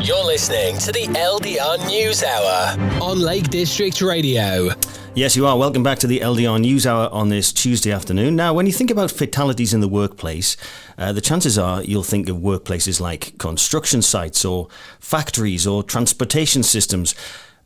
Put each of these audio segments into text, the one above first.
You're listening to the LDR News Hour on Lake District Radio. Yes, you are. Welcome back to the LDR News Hour on this Tuesday afternoon. Now, when you think about fatalities in the workplace, the chances are you'll think of workplaces like construction sites or factories or transportation systems.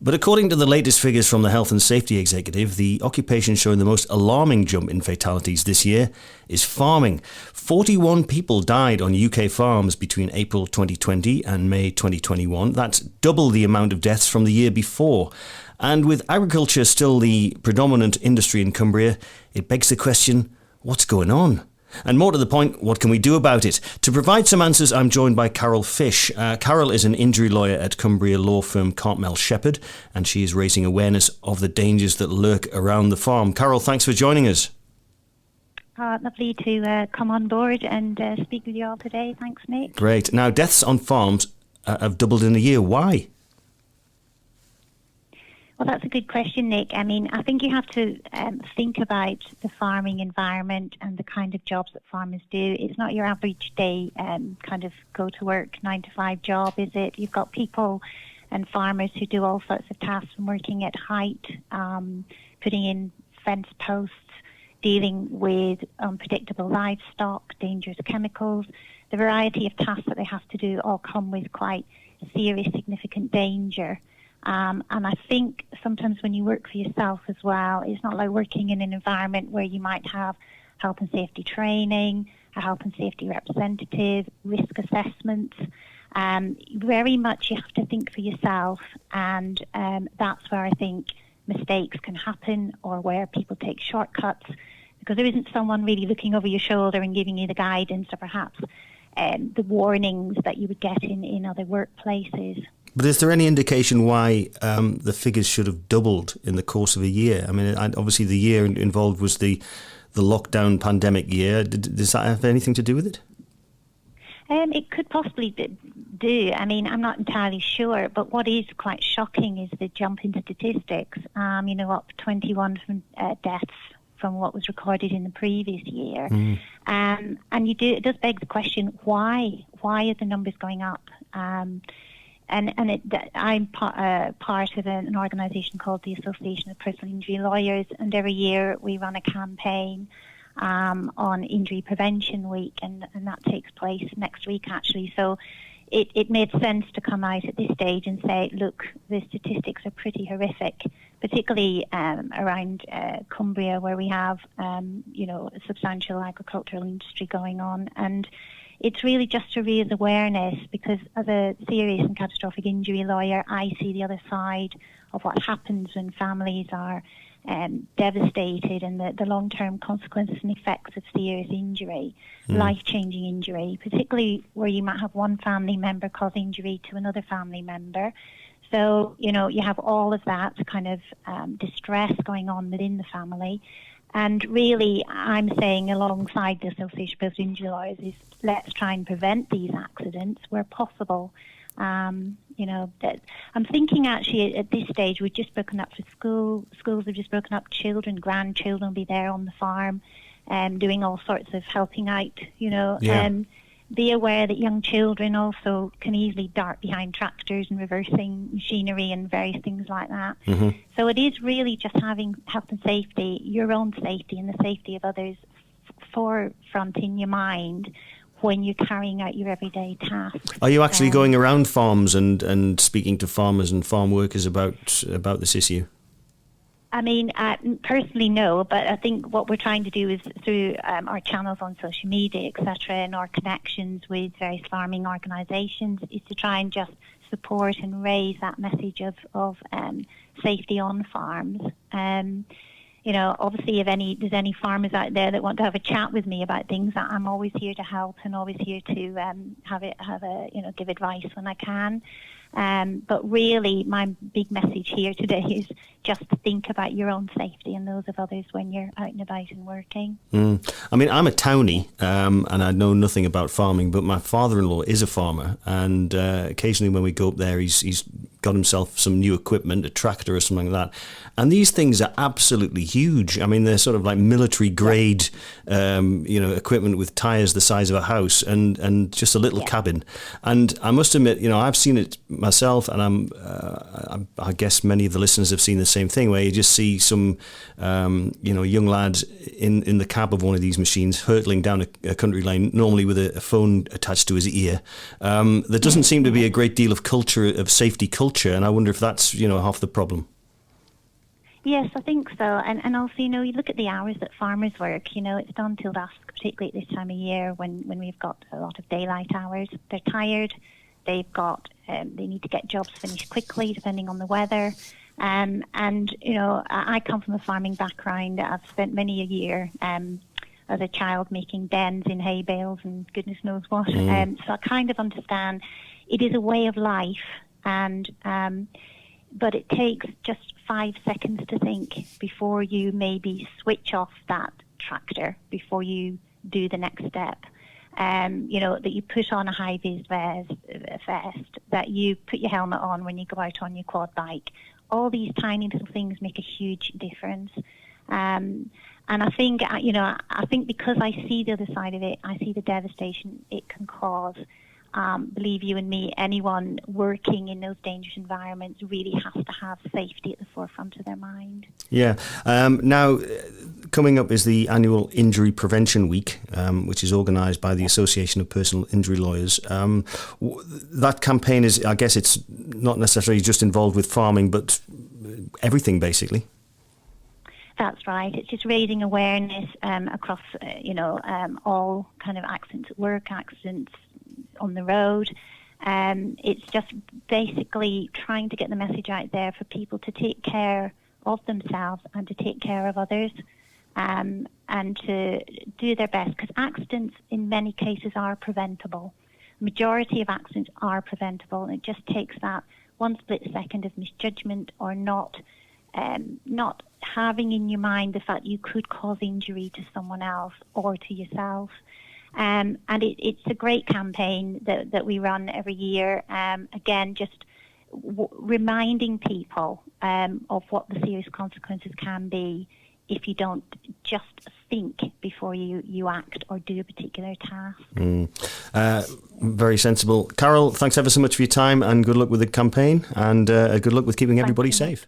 But according to the latest figures from the Health and Safety Executive, the occupation showing the most alarming jump in fatalities this year is farming. 41 people died on UK farms between April 2020 and May 2021. That's double the amount of deaths from the year before. And with agriculture still the predominant industry in Cumbria, it begs the question, what's going on? And more to the point, what can we do about it? To provide some answers, I'm joined by Carol Fish. Carol is an injury lawyer at Cumbria law firm Cartmel Shepherd, and she is raising awareness of the dangers that lurk around the farm. Carol, thanks for joining us. Lovely to come on board and speak with you all today. Thanks, Nick. Great. Now, deaths on farms have doubled in a year. Why? Well, that's a good question, Nick. I mean, I think you have to think about the farming environment and the kind of jobs that farmers do. It's not your average day kind of go to work 9-to-5 job, is it? You've got people and farmers who do all sorts of tasks from working at height, putting in fence posts, dealing with unpredictable livestock, dangerous chemicals. The variety of tasks that they have to do all come with quite serious, significant danger. And I think sometimes when you work for yourself as well, it's not like working in an environment where you might have health and safety training, a health and safety representative, risk assessments. Very much you have to think for yourself, and that's where I think mistakes can happen or where people take shortcuts, because there isn't someone really looking over your shoulder and giving you the guidance or perhaps the warnings that you would get in other workplaces. But is there any indication why the figures should have doubled in the course of a year? I mean, obviously the year involved was the lockdown pandemic year. Does that have anything to do with it? It could possibly do. I mean, I'm not entirely sure, but what is quite shocking is the jump in statistics. Up 21 deaths from what was recorded in the previous year. And it does beg the question, why? Why are the numbers going up? I'm part of an organisation called the Association of Personal Injury Lawyers, and every year we run a campaign on Injury Prevention Week, and that takes place next week actually. So it made sense to come out at this stage and say, look, the statistics are pretty horrific, particularly around Cumbria, where we have a substantial agricultural industry going on. And it's really just to raise awareness, because as a serious and catastrophic injury lawyer, I see the other side of what happens when families are devastated, and the long-term consequences and effects of serious injury, life-changing injury, particularly where you might have one family member cause injury to another family member. So, you have all of that kind of distress going on within the family. And really, I'm saying alongside the Association of Personal Injury Lawyers is let's try and prevent these accidents where possible. That I'm thinking actually at this stage we've just broken up for school. Schools have just broken up. Children, grandchildren will be there on the farm, doing all sorts of helping out. Be aware that young children also can easily dart behind tractors and reversing machinery and various things like that. Mm-hmm. So it is really just having health and safety, your own safety and the safety of others forefront in your mind when you're carrying out your everyday tasks. Are you actually going around farms and speaking to farmers and farm workers about this issue? I mean, personally, no, but I think what we're trying to do is through our channels on social media, etc., and our connections with various farming organisations, is to try and just support and raise that message of safety on farms. Obviously, if there's any farmers out there that want to have a chat with me about things, I'm always here to help and always here to give advice when I can. But really, my big message here today is just to think about your own safety and those of others when you're out and about and working. I mean, I'm a townie, and I know nothing about farming, but my father-in-law is a farmer, and occasionally when we go up there, he's got himself some new equipment, a tractor or something like that. And these things are absolutely huge. I mean, they're sort of like military grade, equipment with tires the size of a house and just a little cabin. And I must admit, I've seen it myself, and I guess many of the listeners have seen the same thing, where you just see some, young lads in the cab of one of these machines hurtling down a country lane, normally with a phone attached to his ear. There doesn't seem to be a great deal of safety culture, and I wonder if that's, half the problem. Yes, I think so. And also, you look at the hours that farmers work, it's done till dusk, particularly at this time of year when we've got a lot of daylight hours. They're tired. They need to get jobs finished quickly, depending on the weather. I come from a farming background. I've spent many a year as a child making dens in hay bales and goodness knows what. So I kind of understand it is a way of life, but it takes just 5 seconds to think before you maybe switch off that tractor, before you do the next step. That you put on a high-vis vest, that you put your helmet on when you go out on your quad bike. All these tiny little things make a huge difference. And I think, because I see the other side of it, I see the devastation it can cause. Believe you and me, anyone working in those dangerous environments really has to have safety at the forefront of their mind. Yeah. Now, coming up is the annual Injury Prevention Week, which is organised by the Association of Personal Injury Lawyers. That campaign is, I guess it's not necessarily just involved with farming, but everything, basically. That's right. It's just raising awareness across, all kind of accidents at work, accidents on the road. It's just basically trying to get the message out there for people to take care of themselves and to take care of others, and to do their best, because accidents in many cases are preventable. The majority of accidents are preventable, and it just takes that one split second of misjudgment or not having in your mind the fact you could cause injury to someone else or to yourself. And it's a great campaign that we run every year. Again, just reminding people of what the serious consequences can be if you don't just think before you act or do a particular task. Very sensible. Carol, thanks ever so much for your time, and good luck with the campaign, and good luck with keeping everybody safe.